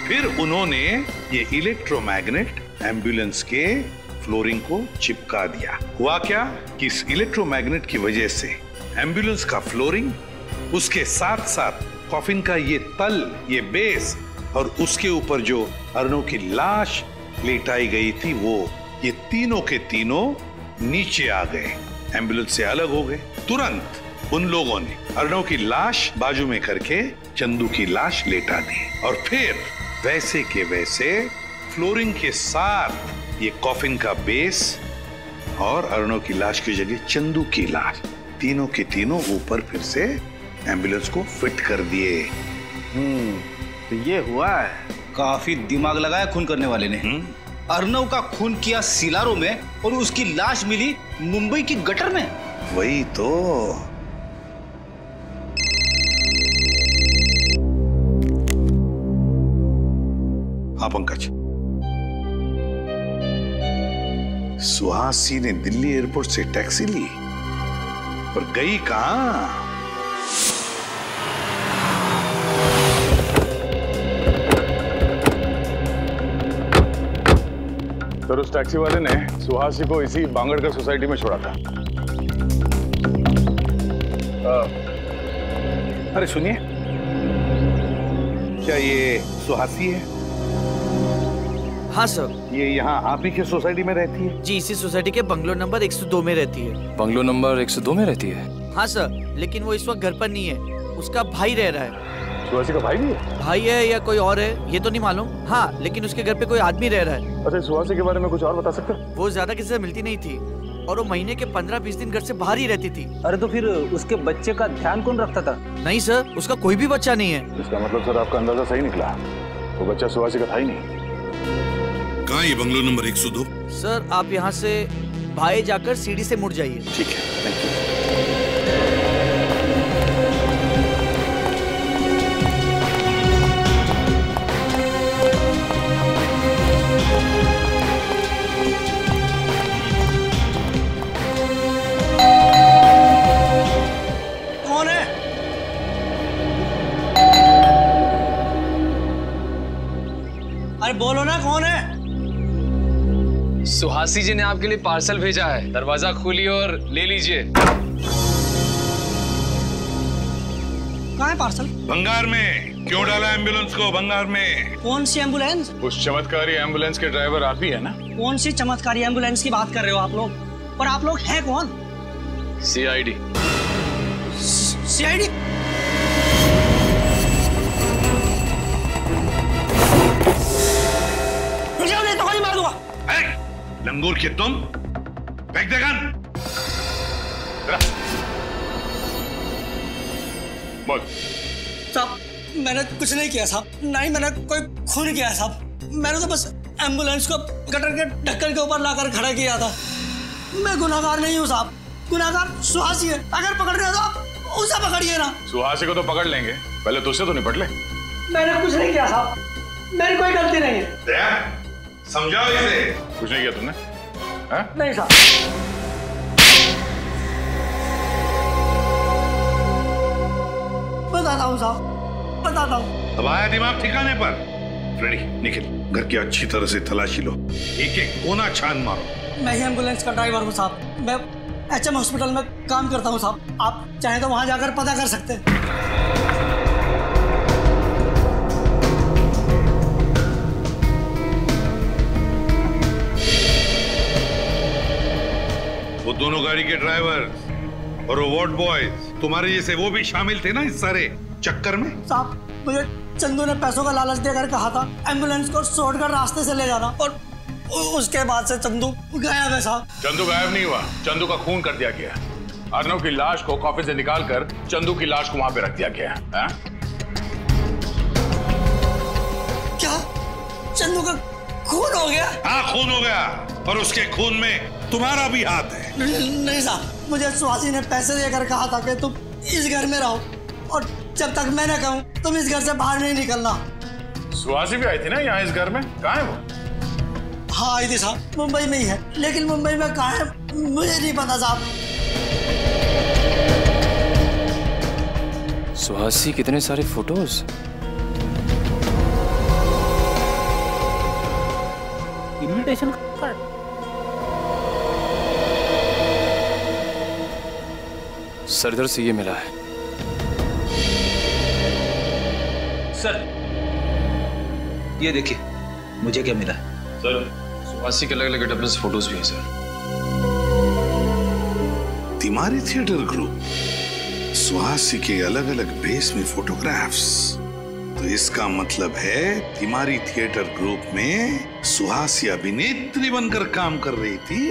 फिर उन्होंने ये इलेक्ट्रोमैग्नेट एम्बुलेंस के फ्लोरिंग को चिपका दिया। हुआ क्या कि इस इलेक्ट्रोमैग्नेट की वजह से एम्बुलेंस का फ्लोरिंग, उसके साथ साथ कॉफिन का ये तल, ये बेस और उसके ऊपर जो अर्नव की लाश लेटाई गई थी, वो ये तीनों के तीनों नीचे आ गए, एम्बुलेंस से अलग हो गए। तुरंत उन लोगों ने अर्नव की लाश बाजू में करके चंदू की लाश लेटा दी और फिर वैसे के वैसे फ्लोरिंग के साथ ये कॉफिन का बेस और अर्नव की लाश की जगह चंदू की लाश, तीनों के तीनों ऊपर फिर से एम्बुलेंस को फिट कर दिए। तो ये हुआ है। काफी दिमाग लगाया खून करने वाले ने। अर्नव का खून किया सिलारो में और उसकी लाश मिली मुंबई की गटर में। वही तो। हाँ पंकज, सुहासी ने दिल्ली एयरपोर्ट से टैक्सी ली, पर गई कहां? सर उस टैक्सी वाले ने सुहासी को इसी बांगड़कर सोसाइटी में छोड़ा था। अरे सुनिए, क्या ये सुहासी है? हाँ सर। ये यहाँ आप ही के सोसाइटी में रहती है? जी, इसी सोसाइटी के बंगलो नंबर 102 में रहती है। बंगलो नंबर 102 में रहती है? हाँ सर, लेकिन वो इस वक्त घर पर नहीं है, उसका भाई रह रहा है। सुहासी का भाई भी है? भाई है या कोई और है ये तो नहीं मालूम। हाँ, लेकिन उसके घर पे कोई आदमी रह रहा है। अच्छा, सुहासी के बारे में कुछ और बता सकते हो? वो ज्यादा किसी से मिलती नहीं थी और वो महीने के 15-20 दिन घर से बाहर ही रहती थी। अरे तो फिर उसके बच्चे का ध्यान कौन रखता था? नहीं सर, उसका कोई भी बच्चा नहीं है। इसका मतलब सर आपका अंदाजा सही निकला, वो बच्चा सुहासी का था ही नहीं। कहाँ ये बंगलो नंबर 102? सर आप यहाँ से बाएं जाकर सीढ़ी से मुड़ जाइए। ठीक है, थैंक यू। कौन है? अरे बोलो ना, कौन है? सुहासी जी ने आपके लिए पार्सल भेजा है, दरवाजा खोलिए और ले लीजिए। कहाँ है पार्सल? भंगार में। क्यों डाला एम्बुलेंस को भंगार में? कौन सी एम्बुलेंस? उस चमत्कारी एम्बुलेंस के ड्राइवर आप ही है ना? कौन सी चमत्कारी एम्बुलेंस की बात कर रहे हो आप लोग? पर आप लोग हैं कौन? CID। CID? मूर्ख है तुम? फेंक दे गन। बोल। साहब मैंने कुछ नहीं किया साहब, ना ही मैंने कोई खून किया साहब। मैंने तो बस एम्बुलेंस को गटर के ढक्कन के ऊपर लाकर खड़ा किया था। मैं गुनाहगार नहीं हूँ साहब, गुनाहगार सुहासी है। अगर पकड़ रहे हो तो आप उसे पकड़िए ना। सुहासी को तो पकड़ लेंगे, पहले तुझसे तो निपट ले। मैंने कुछ नहीं किया साहब, मेरी कोई गलती नहीं है। समझाओ इसे। कुछ नहीं किया तुमने? नहीं साहब। बताता हूँ साहब, बताता हूँ। अब आया दिमाग ठिकाने पर? फ्रेडी निखिल, घर की अच्छी तरह से तलाशी लो, एक एक कोना छान मारो। मैं ही एम्बुलेंस का ड्राइवर हूँ साहब, मैं HM हॉस्पिटल में काम करता हूँ साहब। आप चाहें तो वहाँ जाकर पता कर सकते हैं। वो दोनों गाड़ी के ड्राइवर और वो वार्ड बॉयज तुम्हारे जैसे वो भी शामिल थे ना इस सारे चक्कर में? साहब मुझे चंदू ने पैसों का लालच देकर कहा था एम्बुलेंस को शॉर्टकट रास्ते से ले जाना, और उसके बाद से चंदू गायब है साहब। चंदू गायब नहीं हुआ, चंदू का खून कर दिया गया। अर्नव की लाश को कॉफी से निकालकर चंदू की लाश को वहां पे रख दिया गया है। क्या चंदू का खून हो गया? हाँ खून हो गया, और उसके खून में तुम्हारा भी हाथ है। नहीं साहब, मुझे सुहासी ने पैसे देकर कहा था कि तुम इस घर में रहो, और जब तक मैं न कहूं तुम इस घर से बाहर नहीं निकलना। सुहासी भी आई थी ना यहाँ इस घर में, कहाँ है वो? हाँ आई थी साहब, मुंबई में ही है, लेकिन मुंबई में कहाँ है मुझे नहीं पता साहब। सुहासी कितने सारे फोटोज। Invitation card. सरदार से ये मिला है। सर ये देखिए मुझे क्या मिला है। सर सुहासी के अलग अलग गेटअप में फोटोज भी हैं सर। तिमारी थिएटर ग्रुप, सुहासी के अलग अलग बेस में फोटोग्राफ्स, तो इसका मतलब है तिमारी थिएटर ग्रुप में सुहासी अभिनेत्री बनकर काम कर रही थी।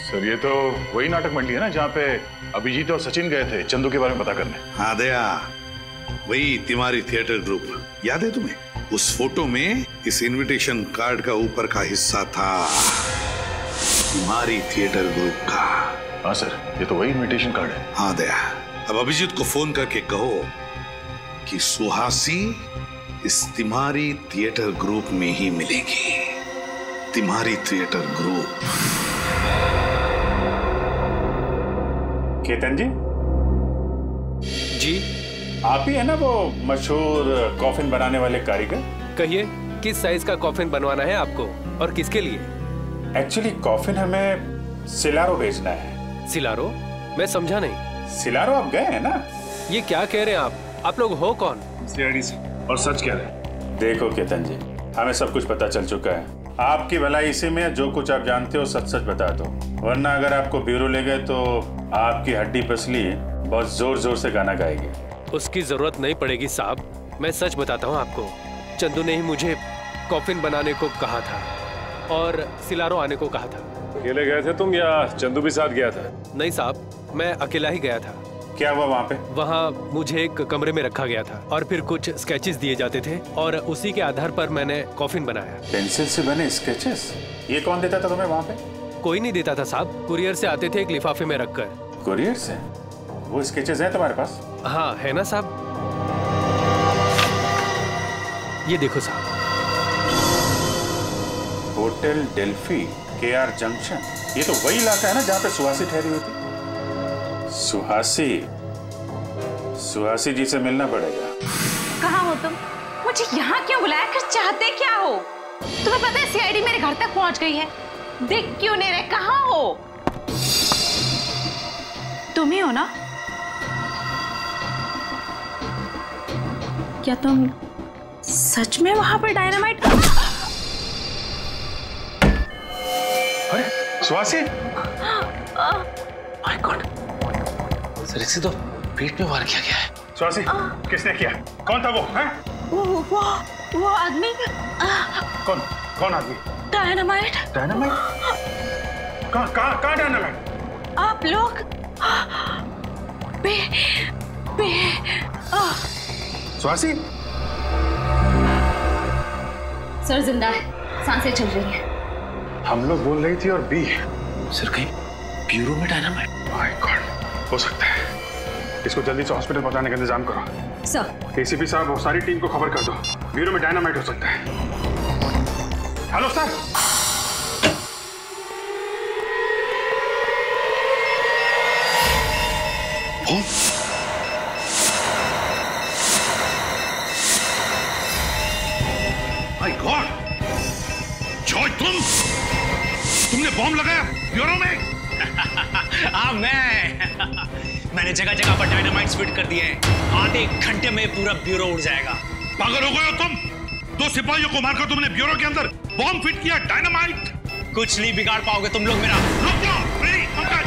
सर ये तो वही नाटक मंडली है ना जहाँ पे अभिजीत और सचिन गए थे चंदू के बारे में पता करने। हाँ दया, वही तिमारी थिएटर ग्रुप। याद है तुम्हें? उस फोटो में इस इनविटेशन कार्ड का ऊपर का हिस्सा था तिमारी थिएटर ग्रुप का। हाँ सर, ये तो वही इनविटेशन कार्ड है। हाँ दया, अब अभिजीत को फोन करके कहो कि सुहासी इस तिमारी थिएटर ग्रुप में ही मिलेगी। तिमारी थिएटर ग्रुप। केतन जी जी, आप ही है ना वो मशहूर कॉफिन बनाने वाले कारीगर? कहिए किस साइज का कॉफिन बनवाना है आपको और किसके लिए? एक्चुअली कॉफिन हमें सिलारो भेजना है। सिलारो? मैं समझा नहीं। सिलारो आप गए हैं ना? ये क्या कह रहे हैं आप लोग हो कौन? सीआईडी से। और सच कह रहे हैं। देखो केतन जी, हमें सब कुछ पता चल चुका है। आपकी भलाई इसी में, जो कुछ आप जानते हो सच सच बता दो, वरना अगर आपको ब्यूरो ले गए तो आपकी हड्डी पसली बहुत जोर जोर से गाना गाएगी। उसकी जरूरत नहीं पड़ेगी साहब, मैं सच बताता हूँ आपको। चंदू ने ही मुझे कॉफिन बनाने को कहा था और सिलारो आने को कहा था। अकेले गए थे तुम या चंदू भी साथ गया था? नहीं साहब, मैं अकेला ही गया था। क्या हुआ वहाँ पे? वहाँ मुझे एक कमरे में रखा गया था और फिर कुछ स्केचेस दिए जाते थे और उसी के आधार पर मैंने कॉफिन बनाया। पेंसिल से बने स्केचेस? ये कौन देता था तुम्हें वहाँ पे? कोई नहीं देता था साहब, कुरियर से आते थे एक लिफाफे में रखकर। कुरियर से? वो स्केचेस हैं तुम्हारे पास? हाँ है ना साहब, ये देखो साहब। होटल डेल्फी, KR जंक्शन, ये तो वही इलाका है ना जहाँ पे सुहासी ठहरी हुई थी। सुहासी जी से मिलना पड़ेगा। कहाँ हो तुम? मुझे यहाँ क्यों बुलाया? कर चाहते क्या हो? तुम्हें पता है CID मेरे घर तक पहुँच गई है। देख क्यों नहीं रहे? कहाँ हो? तुम ही हो ना? क्या तुम सच में वहां पर डायनामाइट? अरे सुहासी! माय गॉड, सर इसे तो पेट में वार किया गया है। सुहासी, किसने किया? कौन था वो? हैं? वो आदमी। कौन आदमी? डायनामाइट। डायनामाइट? कहाँ डायनामाइट? आप लोग स्वासी सर जिंदा है, सांसें चल रही हैं। हम लोग बोल रही थी और बी सर कहीं ब्यूरो में डायनामाइट? माय गॉड, हो सकता है। इसको जल्दी से हॉस्पिटल पहुंचाने का इंतजाम करो। सर। एसीपी साहब और सारी टीम को खबर कर दो, ब्यूरो में डायनामाइट हो सकता है। Hello sir. My God, Joy तुमने बॉम्ब लगाया ब्यूरो में? हाँ मैंने जगह जगह पर डायनामाइट्स फिट कर दिए हैं। आधे घंटे में पूरा ब्यूरो उड़ जाएगा। पागल हो गए हो तुम? 2 सिपाहियों को मारकर तुमने ब्यूरो के अंदर बॉम्ब फिट किया, डायनामाइट? कुछ नहीं बिगाड़ पाओगे तुम लोग मेरा। रुक जाओ, please Pankaj.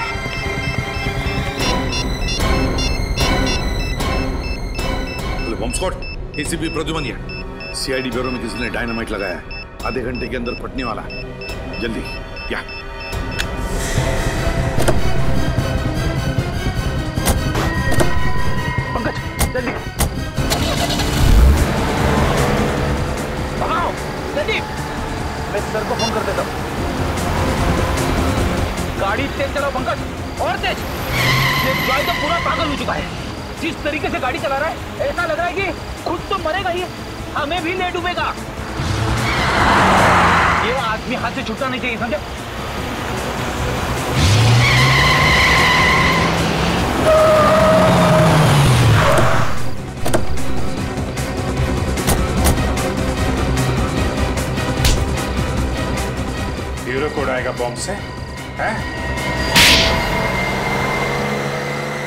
Bomb squad, ACP Pradyuman, CID bureau में किसी ने डायनामाइट लगाया है, आधे घंटे के अंदर फटने वाला है, जल्दी क्या? पंकज जल्दी भगाओ, जल्दी। मैं सर को फोन कर देता हूँ। गाड़ी तेज चलाओ पंकज, और तेज। ये जॉय तो पूरा पागल हो चुका है। जिस तरीके से गाड़ी चला रहा है ऐसा लग रहा है कि खुद तो मरेगा ही, हमें भी ले डूबेगा। ये आदमी हाथ से छूटना नहीं चाहिए, समझे? ब्यूरो को उड़ाएगा बॉम्ब से, हैं?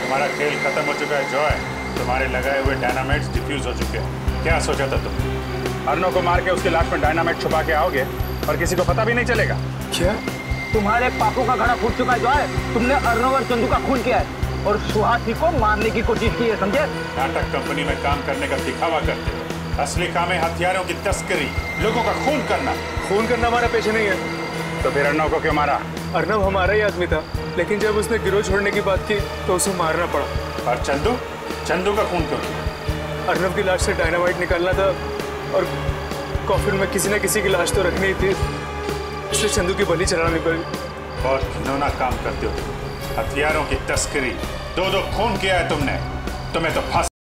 तुम्हारा खेल खत्म हो चुका है जॉय। तुम्हारे लगाए हुए डायनामाइट्स डिफ्यूज हो चुके हैं। क्या सोचा था तुम? अर्नव को मार के उसकी लाश में डायनामाइट छुपा के आओगे और किसी को पता भी नहीं चलेगा? क्या? तुम्हारे पापों का घड़ा फूट चुका है जॉय। तुमने अर्नव और चंदू का खून किया है और सुहासी को मारने की कोशिश की है, समझे? नाटक कंपनी में काम करने का दिखावा करते हो। असली काम है हथियारों की तस्करी, लोगों का खून करना। खून करना हमारा पेशा नहीं है। तो फिर अर्नव को क्यों मारा? अर्नव हमारा ही आदमी था, लेकिन जब उसने गिरोह छोड़ने की बात की तो उसे मारना पड़ा। और चंदू का खून क्यों किया? अर्नव की लाश से डायनामाइट निकालना था और कॉफिन में किसी न किसी की लाश तो रखनी ही थी, इसलिए चंदू की बलि चढ़ानी पड़ी। बहुत घिनौना काम करते हो, हथियारों की तस्करी, 2-2 खून किया है तुमने। तुम्हें तो फांसी